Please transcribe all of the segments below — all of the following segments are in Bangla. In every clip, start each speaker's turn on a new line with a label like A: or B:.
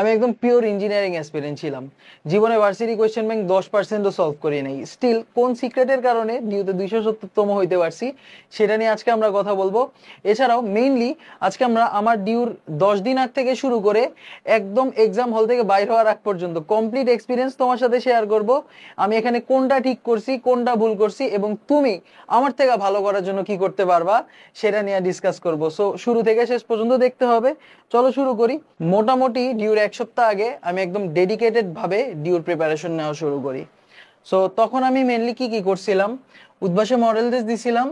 A: আমি একদম পিওর ইঞ্জিনিয়ারিং অ্যাসপিরেন্ট ছিলাম, জীবনে ভার্সিটি কোয়েশ্চেন ব্যাংক 10%ও সলভ করি নাই। স্টিল কোন সিক্রেটের কারণে ডিউতে 270তম হইতে পারছি সেটা নিয়ে আজকে আমরা কথা বলবো। এছাড়াও মেইনলি আজকে আমরা আমার ডিউর 10 দিন আগ থেকে শুরু করে একদম এক্সাম হল থেকে বাইর হওয়ার আগ পর্যন্ত কমপ্লিট এক্সপিরিয়েন্স তোমার সাথে শেয়ার করব। আমি এখানে কোনটা ঠিক করছি, কোনটা ভুল করছি, এবং তুমি আমার থেকে ভালো করার জন্য কি করতে পারবা সেটা নিয়ে ডিসকাস করব। সো শুরু থেকে শেষ পর্যন্ত দেখতে হবে। চলো শুরু করি। মোটামুটি ডিউর 1 সপ্তাহ আগে আমি একদম ডেডিকেটেড ভাবে ডিউর প্রিপারেশন নেওয়া শুরু করি। সো তখন আমি মেনলি কি কি করছিলাম, উদ্ভাসে মডেল টেস্ট দিছিলাম,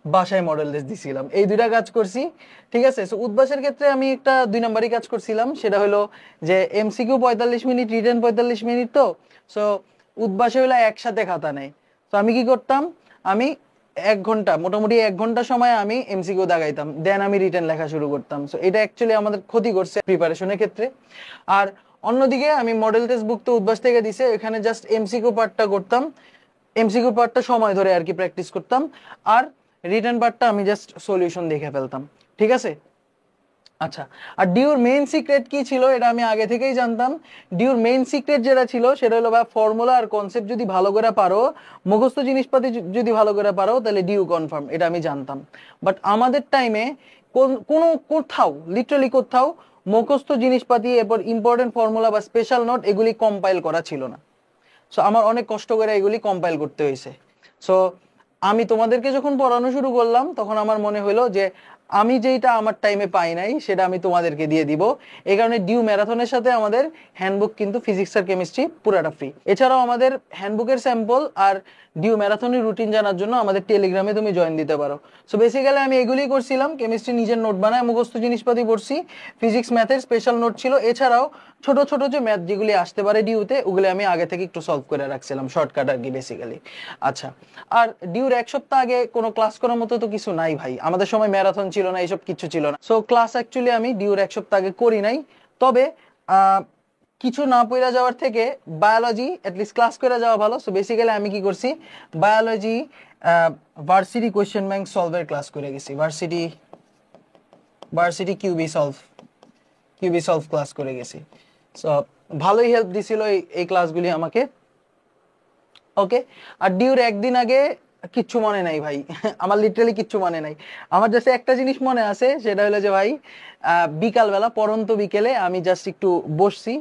A: বাসায় মডেল টেস্ট দিছিলাম, এই দুইটা কাজ করছি। ঠিক আছে, সো উদ্ভাসের ক্ষেত্রে আমি একটা 2 নম্বরই কাজ করছিলাম, সেটা হলো যে এমসিকিউ 45 মিনিট, রিটেন 45 মিনিট। তো সো উদ্ভাসে হলো একসাথে খাতা নেই। তো আমি কি করতাম, আমি 1 ঘন্টা, মোটামুটি 1 ঘন্টা সময় আমি এমসিকিউ দাগাইতাম, দেন আমি রিটেন লেখা শুরু করতাম। সো এটা অ্যাকচুয়ালি আমাদের ক্ষতি করছে প্রিপারেশনের ক্ষেত্রে। আর অন্যদিকে আমি মডেল টেস্ট বুক তো উদ্ভাস থেকে দিছে, এখানে জাস্ট এমসিকিউ পার্টটা করতাম, এমসিকিউ পার্টটা সময় ধরে আর কি প্র্যাকটিস করতাম, আর রিটেন পার্টটা আমি জাস্ট সলিউশন দেখে ফেলতাম। ঠিক আছে, আচ্ছা। আর ডিউর মেইন সিক্রেট কি ছিল এটা আমি আগে থেকেই জানতাম। ডিউর মেইন সিক্রেট যেটা ছিল সেটা হলো বা ফর্মুলা আর কনসেপ্ট যদি ভালো করে পারো, মুখস্থ জিনিসপাতি যদি ভালো করে পারো, তাহলে ডিউ কনফার্ম, এটা আমি জানতাম। বাট আমাদের টাইমে কোনো কোথাও, লিটারালি কোথাও মুখস্থ জিনিসপাতি এরপর ইম্পর্টেন্ট ফর্মুলা বা স্পেশাল নোট এগুলি কম্পাইল করা ছিল না। সো আমার অনেক কষ্ট করে এগুলি কম্পাইল করতে হয়েছে। সো আমি তোমাদেরকে যখন পড়ানো শুরু করলাম তখন আমার মনে হলো যে আমি যেটা আমার টাইমে পাই নাই সেটা আমি তোমাদেরকে দিয়ে দিব। এই কারণে ডিউ ম্যারাথনের সাথে আমাদের হ্যান্ডবুক কিন্তু ফিজিক্স আর কেমিস্ট্রি পুরাটা ফ্রি। এছাড়াও আমাদের হ্যান্ডবুকের স্যাম্পল আর ডিউ ম্যারাথনের রুটিন জানার জন্য আমাদের টেলিগ্রামে তুমি জয়েন দিতে পারো। সো বেসিক্যালি আমি এগুলি করছিলাম, কেমিস্ট্রি নিজের নোট বানায় মুখস্থ জিনিসপাতি পড়ছি, ফিজিক্স ম্যাথের স্পেশাল নোট ছিল, এছাড়াও ছোট ছোট যে ম্যাথ যেগুলি আসতে পারে ডিউতে ওগুলো আমি আগে থেকে একটু সলভ করে রাখছিলাম, শর্টকাট আর কি বেসিক্যালি। আচ্ছা, আর ডিউর 1 সপ্তাহ আগে কোনো ক্লাস করার মতো তো কিছু নাই ভাই, আমাদের সময় ম্যারাথন ছিল না, এইসব কিছু ছিল না। সো ক্লাস অ্যাকচুয়ালি আমি ডিউর 1 সপ্তাহ আগে করি নাই। তবে কিছু না পড়া যাওয়ার থেকে বায়োলজি অ্যাটলিস্ট ক্লাস করে যাওয়া ভালো। সো বেসিক্যালি আমি কি করছি, বায়োলজি ভার্সিটি কোয়েশ্চেন ব্যাংক সলভের ক্লাস করে গেছি, ভার্সিটি কিউবি সলভ ক্লাস করে গেছি। সো ভালোই হেল্প দিছিল এই ক্লাসগুলি আমাকে। ওকে, আর ডিউর 1 দিন আগে কিচ্ছু মনে নাই ভাই আমার লিটারালি কিচ্ছু মনে নাই। আমার জাস্ট একটা জিনিস মনে আছে, সেটা হলো যে ভাই বিকালবেলা পরন্ত বিকেলে আমি জাস্ট একটু বসছি,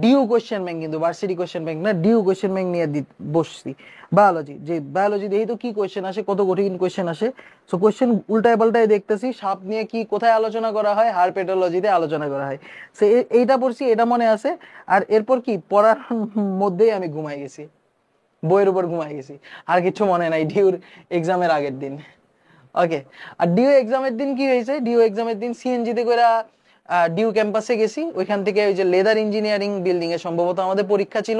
A: ডিউ কোয়েশ্চেন ব্যাংক, কিন্তু ভার্সিটি কোয়েশ্চেন ব্যাংক না, ডিউ কোয়েশ্চেন ব্যাংক নিয়ে বসছি। বায়োলজি দেখি তো কি কোয়েশ্চেন আসে, কত কঠিন কোয়েশ্চেন আসে। সো কোয়েশ্চেন উল্টায় পাল্টায় দেখতেছি, সাপ নিয়ে কি কোথায় আলোচনা করা হয়, হারপেটোলজিতে আলোচনা করা হয়। সো এইটা পড়ছি, এটা মনে আছে। আর এরপর কি পড়ার মধ্যেই আমি ঘুমাই গেছি, বইয়ের উপর ঘুমাই গেছি, আর কিছু মনে নাই ডিউর এক্সামের আগের দিন। ওকে, আর ডিউ এক্সামের দিন কি হয়েছে, ডিউ এক্সামের দিন সিএনজিতে করে ডিউ ক্যাম্পাসে গেছি, ওইখান থেকে ওই যে লেদার ইঞ্জিনিয়ারিং বিল্ডিং এ সম্ভবত আমাদের পরীক্ষা ছিল।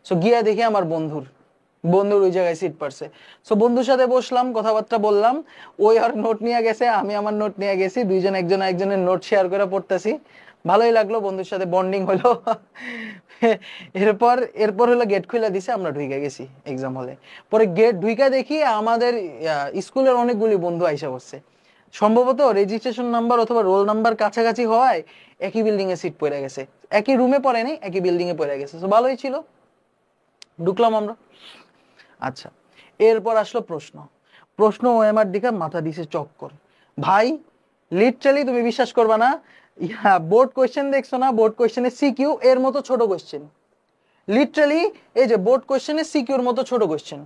A: সো গিয়া দেখি আমার বন্ধুর ওই জায়গায় সিট পারছে। সো বন্ধুর সাথে বসলাম, কথাবার্তা বললাম, ওই আর নোট নিয়ে গেছে, আমি আমার নোট নিয়ে গেছি, দুইজন একজনের নোট শেয়ার করে পড়তেছি। ভালোই লাগলো, বন্ধুর সাথে বন্ডিং হলো এরপর হলো গেট খুলে দিছে, আমরা ঢুকে গেছি এক্সাম হলে। পরে গেট ঢুকে দেখি আমাদের স্কুলের অনেকগুলি বন্ধু আইসা বসছে, সম্ভবত রেজিস্ট্রেশন নাম্বার অথবা রোল নাম্বার কাছাকাছি হওয়ায় একই বিল্ডিং এ সিট পড়ে গেছে, একই রুমে পড়ে নাই, একই বিল্ডিং এ পড়ে গেছে। তো ভালোই ছিল, ঢুকলাম আমরা। আচ্ছা, এরপর আসলো প্রশ্ন ওএমআর দিকে মাথা দিছে চক্কর ভাই, লিটারালি তুমি বিশ্বাস করবা না, বোর্ড কোয়েশ্চেন দেখছো না, বোর্ড কোয়েশ্চেনের সিকিউ এর মতো ছোট কোয়েশ্চেন, লিটারালি এই যে বোর্ড কোয়েশ্চেনের সিকিউর মতো ছোট কোয়েশ্চেন,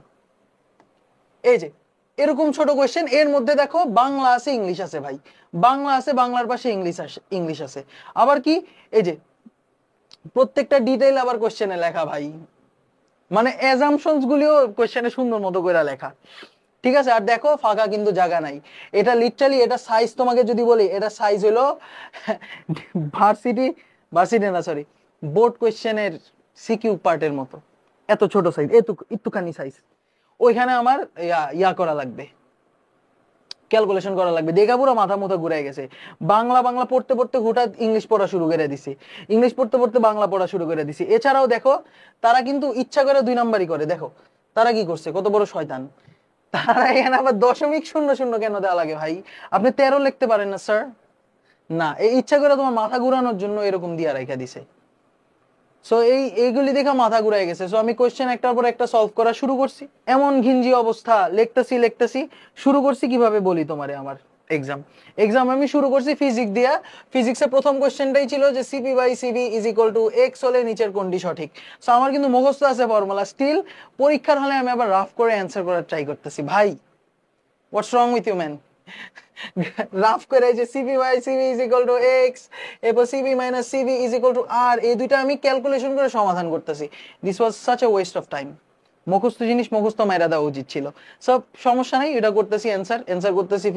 A: এই যে এরকম ছোট কোয়েশ্চেন, এর মধ্যে দেখো বাংলা আছে ইংলিশ আছে ভাই, বাংলা আছে, বাংলার পাশে ইংলিশ আছে, আবার কি এই যে প্রত্যেকটা ডিটেইল আবার কোয়েশ্চেনে লেখা ভাই, মানে অ্যাজাম্পশনস গুলিও কোয়েশ্চেনে সুন্দর মতো করে লেখা। ঠিক আছে, আর দেখো ফাঁকা কিন্তু জায়গা নাই। এটা লিটারালি, এটা সাইজ তোমাকে যদি বলি, এটা সাইজ হলো ভার্সিটি না সরি, বোর্ড কোয়েশ্চেনের সিকিউ পার্টের মতো, এত ছোট সাইজ, একটুখানি সাইজ। ওইখানে আমার করা লাগবে, ক্যালকুলেশন করা লাগবে, দেখা পুরো মাথা মুথা ঘুরে গেছে। বাংলা পড়তে পড়তে হঠাৎ ইংলিশ পড়া শুরু করে দিছি, ইংলিশ পড়তে পড়তে বাংলা পড়া শুরু করে দিছি। এছাড়াও দেখো তারা কিন্তু ইচ্ছা করে 2 নাম্বারই করে, দেখো তারা কি করছে, কত বড় শয়তান তারা। এখানে আবার 0.00 কেন দেওয়া লাগে ভাই, আপনি 13 লিখতে পারেন না স্যার, না, এই ইচ্ছা করে তোমার মাথা ঘুরানোর জন্য এরকম দিয়া রাখা দিছে। সো এইগুলি দেখে মাথা ঘুরাই গেছে। সো আমি কোশ্চেন একটার পর একটা সলভ করা শুরু করছি, এমন ঘিঞ্জি অবস্থা, লিখতেছি শুরু করছি কিভাবে বলি তোমারে। আমার এক্সাম আমি শুরু করছি ফিজিক্স দিয়া। ফিজিক্সের প্রথম কোশ্চেনটাই ছিল যে CP by CB is equal to X হলে নিচের কোনটি সঠিক। সো আমার কিন্তু মুখস্থ আছে ফর্মুলা, স্টিল পরীক্ষার হলে আমি আবার রাফ করে অ্যান্সার করার ট্রাই করতেছি। ভাই what's wrong with you man? Rough করে যে CB by CB is equal to X, এরপর CB minus CB is equal to R, এই দুইটা আমি ক্যালকুলেশন করে সমাধান করতেছি। This was such a waste of time. মুখস্থ জিনিস মুখস্থ মাইরা দেওয়া উচিত ছিল। সব সমস্যা নাই, এটা করতেছি অ্যান্সার করতেছি।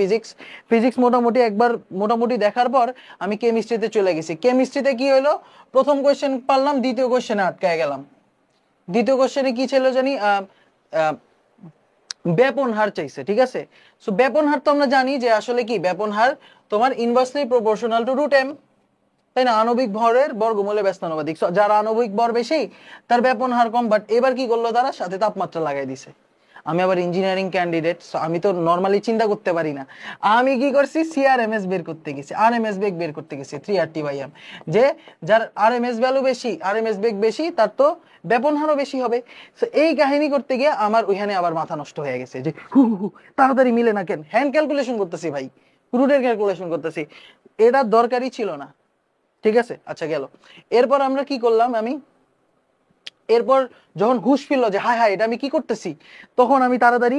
A: ফিজিক্স মোটামুটি একবার মোটামুটি দেখার পর আমি কেমিস্ট্রিতে চলে গেছি। কেমিস্ট্রিতে কি হলো, প্রথম কোয়েশ্চেন পারলাম, দ্বিতীয় কোয়েশ্চেনে আটকায় গেলাম। দ্বিতীয় কোয়েশ্চেনে কি ছিল জানি, ব্যাপন হার চাইছে, ঠিক আছে। সো ব্যাপন হার তো আমরা জানি যে আসলে কি, ব্যাপন হার তোমার ইনভার্সলি প্রপোর্শনাল টু √m, তাই না? আণবিক ভরের বর্গমূলে ব্যস্তানুপাতিক। যার আণবিক ভর বেশি তার ব্যাপন হার কম। বাট এবার কি করলো তারা, সাথে তাপমাত্রা লাগাই দিছে। আমি আবার ইঞ্জিনিয়ারিং ক্যান্ডিডেট, আমি তো নর্মালি চিন্তা করতে পারি না। আমি কি করছি, CRMS বের করতে গেছি, RMS বেগ বের করতে গেছি, 3RT/m, যে যার RMS ভ্যালু বেশি, RMS বেগ বেশি, তার তো ব্যাপন হারও বেশি হবে। তো এই কাহিনী করতে গিয়ে আমার ওইখানে আবার মাথা নষ্ট হয়ে গেছে, যে তাড়াতাড়ি মিলে না কেন, হ্যান্ড ক্যালকুলেশন করতেছি ভাই, রুটের ক্যালকুলেশন করতেছি, এটা দরকারই ছিল না। ঠিক আছে, আচ্ছা গেল। এরপর আমরা কি করলাম, এরপর যখন হুশ ফিরলো যে হায় হায় এটা আমি কি করতেছি, তখন আমি তাড়াতাড়ি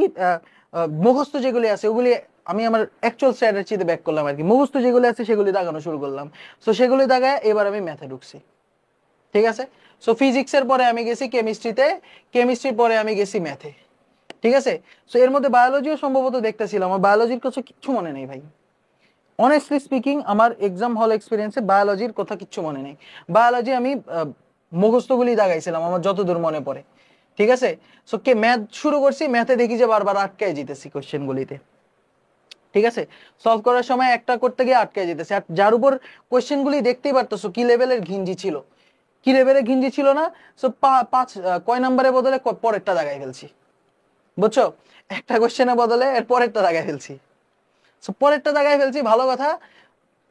A: মুখস্থ যেগুলি আছে ওগুলি আমি আমার অ্যাকচুয়াল স্ট্র্যাটেজিতে ব্যাক করলাম আর কি। মুখস্থ যেগুলি আছে সেগুলি দাগানো শুরু করলাম। সো সেগুলি দাগায় এবার আমি ম্যাথে ঢুকছি। ঠিক আছে, সো ফিজিক্সের পরে আমি গেছি কেমিস্ট্রিতে, কেমিস্ট্রির পরে আমি গেছি ম্যাথে। ঠিক আছে, সো এর মধ্যে বায়োলজিও সম্ভবত দেখতেছিলাম, আমার বায়োলজির কিছু কিচ্ছু মনে নেই ভাই। অনেস্টলি স্পিকিং আমার এক্সাম হল এক্সপিরিয়েন্সে বায়োলজির কথা কিচ্ছু মনে নেই। বায়োলজি আমি মুখস্থগুলি দাগাইছিলাম আমার যতদূর মনে পড়ে। ঠিক আছে, সো ম্যাথ শুরু করছি, ম্যাথে দেখি যে বারবার আটকায় যেতেছি কোশ্চেনগুলিতে। ঠিক আছে, সলভ করার সময় একটা করতে গিয়ে আটকায় যেতেছে। আর যার উপর কোশ্চেনগুলি দেখতেই পারতেছো কি লেভেলের ঘিঞ্জি ছিল, কি লেভেলের ঘিঞ্জি ছিল না। সো কয় নাম্বারের বদলে পরেরটা দাগাই ফেলছি, বুঝছো? একটা কোশ্চেনের বদলে এর পরেরটা দাগাই ফেলছি। সো পরেরটা দাগাই ফেলছি, ভালো কথা।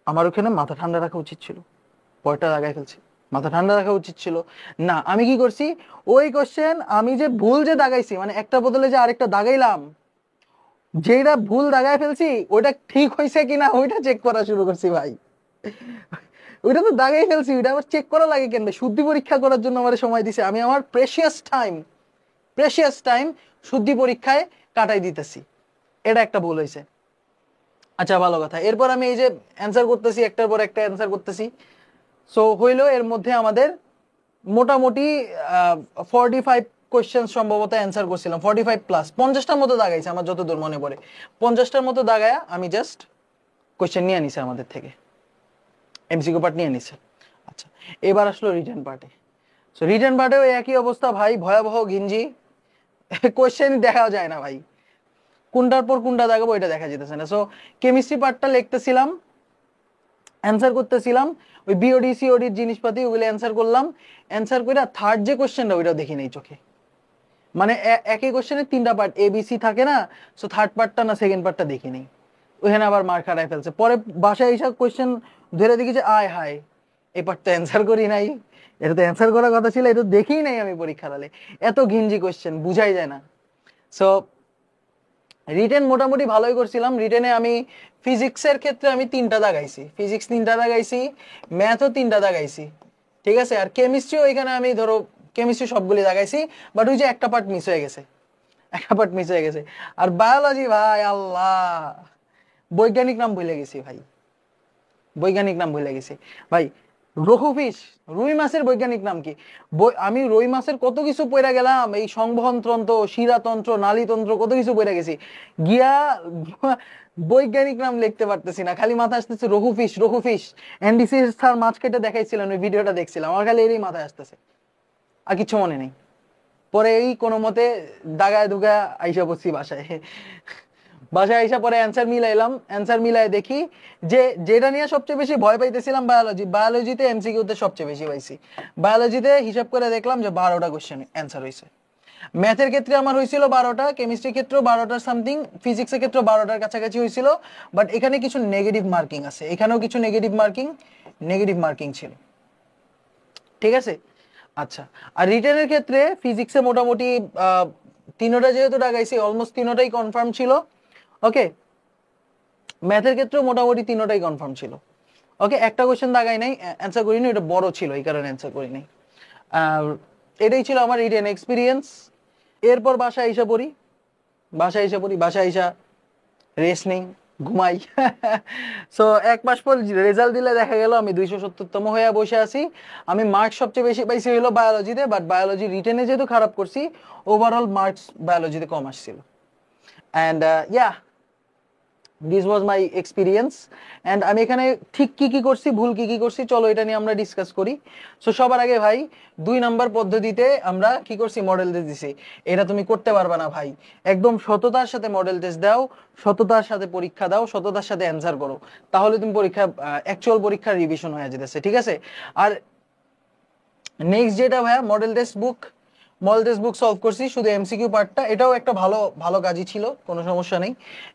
A: আমার ওখানে মাথা ঠান্ডা রাখা উচিত ছিল, পরেরটা দাগাই ফেলছি, মাথা ঠান্ডা রাখা উচিত ছিল না। আমি কি করছি, ওই কোশ্চেন আমি যে ভুল যে দাগাইছি, মানে একটা বদলে যে আরেকটা দাগাইলাম, যেটা ভুল দাগাই ফেলছি ওইটা ঠিক হয়েছে কিনা ওইটা চেক করা শুরু করছি ভাই। ওইটা তো দাগাই ফেলছি, ওইটা আবার চেক করা লাগে কেন? শুদ্ধি পরীক্ষা করার জন্য আমার সময় দিছে, আমি আমার প্রেশিয়াস টাইম শুদ্ধি পরীক্ষায় কাটাই দিতেছি, এটা একটা ভুল হয়েছে। আচ্ছা ভালো কথা। এরপর আমি এই যে অ্যান্সার করতেছি, একটার পর একটা অ্যান্সার করতেছি। সো হইলো এর মধ্যে আমাদের মোটামুটি 45 কোয়েশ্চেন সম্ভবত অ্যান্সার করছিলাম, 45+, 50টার মতো দাগাইছে আমার যতদূর মনে পড়ে। 50টার মতো দাগায়া আমি জাস্ট কোয়েশ্চেন নিয়ে নিছে আমাদের থেকে, MCQ পার্ট নিয়ে নিছে। আচ্ছা, এবার আসলো রিটেন পার্টে। সো রিটেন পার্টেও একই অবস্থা ভাই, ভয়াবহ ঘিঞ্জি, কোয়েশ্চেন দেখা যায় না ভাই, কোনটার পর কোনটা দাগাবো এটা দেখা যেতেছে না। সো কেমিস্ট্রি পার্টটা লিখতেছিলাম, অ্যান্সার করতেছিলাম, ওই বিওডি সিওডির জিনিসপাতি ওগুলো অ্যান্সার করলাম। অ্যান্সার করে থার্ড যে কোয়েশ্চেনটা ওইটাও দেখি নেই চোখে, মানে একই কোয়েশ্চেনের 3টা পার্ট ABC থাকে না, সো থার্ড পার্টটা না সেকেন্ড পার্টটা দেখি নেই, ওখানে আবার মার খাটায় ফেলছে। পরে বাসায় এইসব কোয়েশ্চেন ধরে দেখি যে আয় হায় এই পার্টটা অ্যান্সার করি নাই, এটা তো অ্যান্সার করার কথা ছিল, এটা দেখেই নাই আমি পরীক্ষার হলে। এত ঘিঞ্জি কোয়েশ্চেন বুঝাই যায় না। সো রিটেন মোটামুটি ভালোই করছিলাম। রিটেনে আমি ফিজিক্সের ক্ষেত্রে আমি 3টা দাগাইছি, ফিজিক্স 3টা দাগাইছি, ম্যাথও 3টা দাগাইছি। ঠিক আছে, আর কেমিস্ট্রিও এখানে আমি ধরো কেমিস্ট্রি সবগুলি দাগাইছি, বাট ওই যে একটা পার্ট মিস হয়ে গেছে, আর বায়োলজি ভাই আল্লাহ, বৈজ্ঞানিক নাম ভুলে গেছি ভাই। রঘুফিস, রুই মাছের বৈজ্ঞানিক নাম কি? আমি রুই মাছের কত কিছু পড়ে গেলাম, এই সংবহন তন্ত্র, শিরাতন্ত্র, নালীতন্ত্র, কত কিছু পড়ে গেছি, গিয়া বৈজ্ঞানিক নাম লিখতে পারতেছি না, খালি মাথায় আসতেছে রঘুফিস। এনডিসি স্যার মাছ কেটে দেখাইছিলেন, ওই ভিডিওটা দেখছিলাম, আমার খালি এরই মাথায় আসতেছে, আর কিছু মনে নেই। পরে এই কোনো মতে দাগায় দুগায় আইসা পড়ছি বাসায় আইসা পরে অ্যান্সার মিলাই দেখি যে যেটা নিয়ে সবচেয়ে বেশি ভয় পাইতেছিলাম বায়োলজিতে MCQ তে সবচেয়ে বেশি পাইছি। বায়োলজিতে হিসাব করে দেখলাম যে 12টা কোশ্চেন অ্যান্সার হয়েছে। ম্যাথের ক্ষেত্রে আমার হয়েছিল 12টা, কেমিস্ট্রির ক্ষেত্রেও 12টার সামথিং, ফিজিক্সের ক্ষেত্রেও 12টার কাছাকাছি হয়েছিল। বাট এখানে কিছু নেগেটিভ মার্কিং আছে, এখানেও কিছু নেগেটিভ মার্কিং ছিল, ঠিক আছে। আচ্ছা, আর রিটেনের ক্ষেত্রে ফিজিক্সে মোটামুটি তিনোটা যেহেতু ডাকাইছি, অলমোস্ট তিনোটাই কনফার্ম ছিল। ওকে, ম্যাথের ক্ষেত্রেও মোটামুটি তিনোটাই কনফার্ম ছিল। ওকে, একটা কোশ্চেন দাগাই নাই, অ্যান্সার করিনি, এটা বড় ছিল এই কারণে অ্যান্সার করি নাই। এটাই ছিল আমার রিটেন এক্সপিরিয়েন্স। এরপর বাসায় এসা রেস্ট নেই, ঘুমাই। সো 1 মাস পর রেজাল্ট দিলে দেখা গেল আমি 270তম হয়ে বসে আছি। আমি মার্কস সবচেয়ে বেশি পাইছি হলো বায়োলজিতে, বাট বায়োলজি রিটেনে যেহেতু খারাপ করছি, ওভারঅল মার্কস বায়োলজিতে কম আসছিল। And this was my experience. And আমি এখানে ঠিক কি করছি, ভুল কি করছি, চলো এটা নিয়ে আমরা ডিসকাস করি। সো সবার আগে ভাই, 2 নাম্বার পদ্ধতিতে আমরা কি করছি, মডেল টেস্ট দিছি। এটা তুমি করতে পারবা না ভাই, একদম সততার সাথে মডেল টেস্ট দাও, সততার সাথে পরীক্ষা দাও, সততার সাথে অ্যান্সার করো, তাহলে তুমি অ্যাকচুয়াল পরীক্ষার রিভিশন হয়ে যেতেছে, ঠিক আছে। আর নেক্সট যেটা ভাইয়া, মডেল টেস্ট বুক সলভ করছি, শুধু এমসিকিউ পার্টটা, এটাও একটা ভালো কাজই ছিল, কোনো সমস্যা নেই।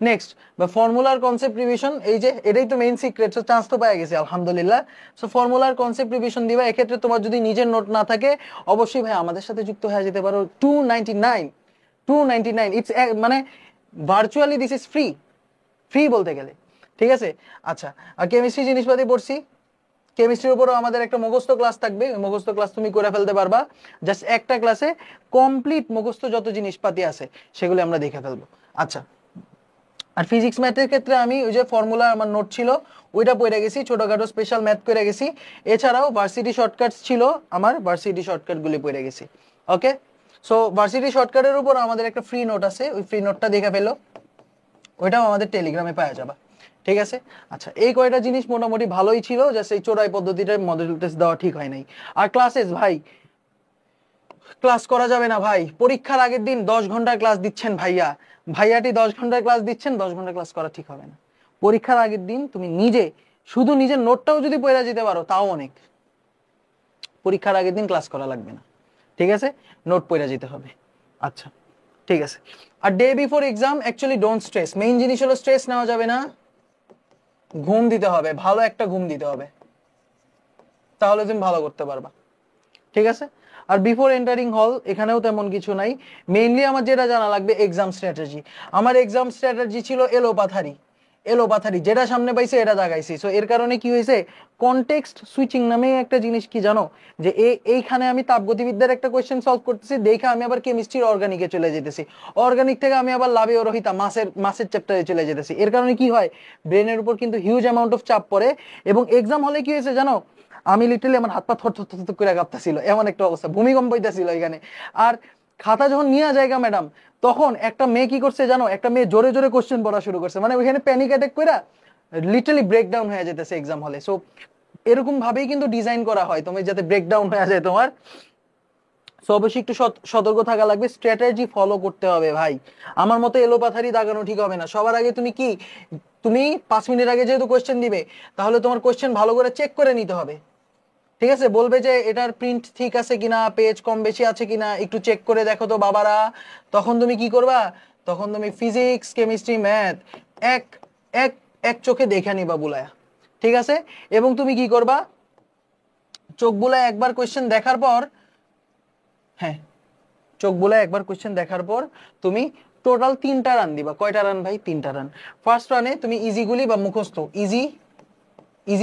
A: নেক্সট বা ফর্মুলার কনসেপ্ট রিভিশন, এই যে এটাই তো মেইন সিক্রেট, সো চান্স তো পেয়ে গেছি আলহামদুলিল্লাহ। সো ফর্মুলার কনসেপ্ট রিভিশন দিবা। এক্ষেত্রে তোমার যদি নিজের নোট না থাকে, অবশ্যই ভাই আমাদের সাথে যুক্ত হয়ে যেতে পারো। 299 ইটস, মানে ভার্চুয়ালি দিস ইজ ফ্রি বলতে গেলে, ঠিক আছে। আচ্ছা, আর কেমিস্ট্রি জিনিসপাতি পড়ছি, কেমিস্ট্রির উপরও আমাদের একটা মুখস্থ ক্লাস থাকবে, ওই মুখস্থ ক্লাস তুমি করে ফেলতে পারবা। জাস্ট একটা ক্লাসে কমপ্লিট মুখস্থ যত জিনিসপাতি আছে সেগুলো আমরা দেখে ফেলবো। আচ্ছা, আর ফিজিক্স ম্যাথের ক্ষেত্রে আমি ওই যে ফর্মুলা আমার নোট ছিল ওইটা পড়ে গেছি, ছোটখাটো স্পেশাল ম্যাথ করে গেছি। এছাড়াও ভার্সিটি শর্টকাটস ছিল আমার, ভার্সিটি শর্টকাটগুলি পড়ে গেছি। ওকে, সো ভার্সিটি শর্টকাটের উপর আমাদের একটা ফ্রি নোট আছে, ওই ফ্রি নোটটা দেখে ফেলো, ওইটাও আমাদের টেলিগ্রামে পাওয়া যাবে, ঠিক আছে। আচ্ছা, এই কয়টা জিনিস মোটামুটি ভালোই ছিল, জাস্ট এই চোরাই পদ্ধতিটা মডেল টেস্ট দেওয়া ঠিক হয় নাই। আর ক্লাসেস ভাই, ক্লাস করা যাবে না ভাই, পরীক্ষার আগের দিন 10 ঘন্টার ক্লাস দিচ্ছেন ভাইয়াটি 10 ঘন্টার ক্লাস দিচ্ছেন, 10 ঘন্টার ক্লাস করা ঠিক হবে না। পরীক্ষার আগের দিন তুমি শুধু নিজের নোটটাও যদি পড়ে যেতে পারো তাও অনেক, পরীক্ষার আগের দিন ক্লাস করা লাগবে না, ঠিক আছে, নোট পড়ে যেতে হবে। আচ্ছা, ঠিক আছে। আর day before exam actually don't stress, main জিনিস হলো স্ট্রেস নেওয়া যাবে না, ঘুম দিতে হবে, ভালো একটা ঘুম দিতে হবে, তাহলে তুমি ভালো করতে পারবা, ঠিক আছে। আর বিফোর এন্টারিং হল এখানেও তেমন কিছু নাই, মেইনলি আমার যেটা জানা লাগবে এক্সাম স্ট্র্যাটেজি। আমার এক্সাম স্ট্র্যাটেজি ছিল এলোপাথারি, যেটা সামনে পাইছে এটা দাগাইছি। সো এর কারণে কি হয়েছে, কনটেক্সট সুইচিং নামে একটা জিনিস কি জানো, যে এইখানে আমি তাপগতিবিদ্যার একটা কোয়েশ্চেন সলভ করতেছি, দেখে আমি আবার কেমিস্ট্রির অর্গানিকে চলে যেতেছি, অর্গানিক থেকে আমি আবার লাভে রহিতা মাসের চ্যাপ্টারে চলে যেতেছি। এর কারণে কি হয়, ব্রেনের উপর কিন্তু হিউজ অ্যামাউন্ট অফ চাপ পড়ে। এবং এক্সাম হলে কি হয়েছে জানো, আমি লিটারালি আমার হাত পা থর করে কাঁপতেছিল, এমন একটা অবস্থা, ভূমিকম্প হইতাছিল এখানে। আর খাতা যখন নিয়ে যায়গা ম্যাডাম, তখন একটা মেয়ে কি করছে জানো, একটা মেয়ে জোরে জোরে কোশ্চেন পড়া শুরু করছে, মানে ওইখানে প্যানিক অ্যাটাক করে লিটারালি ব্রেকডাউন হয়ে যেতেছে এক্সাম হলে। সো এরকম ভাবেই কিন্তু ডিজাইন করা হয় তুমি যাতে ব্রেকডাউন হয়ে যায় তোমার। সো অবশ্যই একটু সতর্ক থাকা লাগবে, স্ট্র্যাটেজি ফলো করতে হবে ভাই। আমার মতো এলোপাথারি দাগানো ঠিক হবে না। সবার আগে তুমি 5 মিনিট আগে যেহেতু কোশ্চেন দিবে, তাহলে তোমার কোশ্চেন ভালো করে চেক করে নিতে হবে, ঠিক আছে। বলবে যে এটার প্রিন্ট ঠিক আছে কিনা, পেজ কম বেশি আছে কিনা, একটু চেক করে দেখো তো বাবারা। তখন তুমি কি করবা, তখন তুমি ফিজিক্স কেমিস্ট্রি ম্যাথ এক এক এক চোখে দেখে নিবা বুলায়া, ঠিক আছে। এবং তুমি কি করবা, চোখ বুলায় একবার কোশ্চেন দেখার পর, হ্যাঁ, চোখ বুলায় একবার কোশ্চেন দেখার পর তুমি টোটাল 3টা রান দিবা। কয়টা রান ভাই, 3টা রান। ফার্স্ট রানে তুমি ইজিগুলি বা মুখস্থ ইজি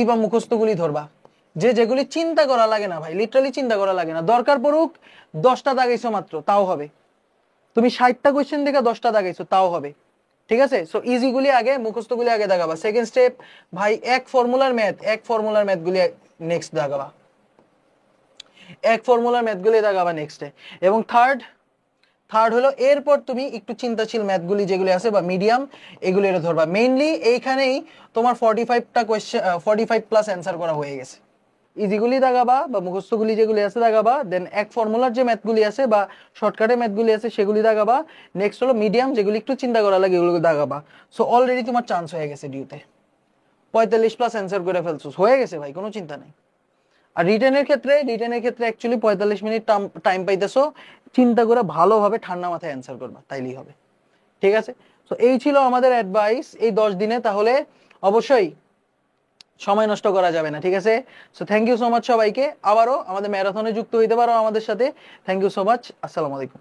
A: বা মুখস্থগুলি ধরবা, যেগুলি চিন্তা করা লাগে না ভাই, লিটারালি চিন্তা করা লাগে না, দরকার পড়ুক 10টা দাগাইছো মাত্র তাও হবে, তুমি 60টা কোশ্চেন দেখে 10টা দাগাইছো তাও হবে, ঠিক আছে। সো ইজিগুলি আগে, মুখস্থগুলি আগে দাগাবা। সেকেন্ড স্টেপ ভাই, এক ফর্মুলার ম্যাথগুলি নেক্সট দাগাবা, নেক্সটে। এবং থার্ড হলো এরপর তুমি একটু চিন্তাশীল ম্যাথগুলি যেগুলি আছে বা মিডিয়াম, এগুলি ধরবা। মেইনলি এইখানেই তোমার 45 প্লাস অ্যান্সার করা হয়ে গেছে। ইজিগুলি দাগাবা বা মুখস্থগুলি যেগুলি আছে দাগাবা, দেন এক ফর্মুলার যে ম্যাথগুলি আছে বা শর্টকাটের ম্যাথগুলি আছে সেগুলি দাগাবা। নেক্সট হলো মিডিয়াম, যেগুলি একটু চিন্তা করা লাগে এগুলো দাগাবা। সো অলরেডি তোমার চান্স হয়ে গেছে ডিউতে, 45 প্লাস অ্যান্সার করে ফেলছো, হয়ে গেছে ভাই, কোনো চিন্তা নেই। আর রিটেনের ক্ষেত্রে অ্যাকচুয়ালি 45 মিনিট টাইম পাইতেছো, চিন্তা করে ভালোভাবে ঠান্ডা মাথায় অ্যান্সার করবা, তাইলেই হবে। ঠিক আছে, তো এই ছিল আমাদের অ্যাডভাইস এই 10 দিনে। তাহলে অবশ্যই সময় নষ্ট করা যাবে না, ঠিক আছে? So thank you so much সবাইকে। আবারও আমাদের ম্যারাথনে যুক্ত হইতে পারো আমাদের সাথে। Thank you so much. আসসালামু আলাইকুম।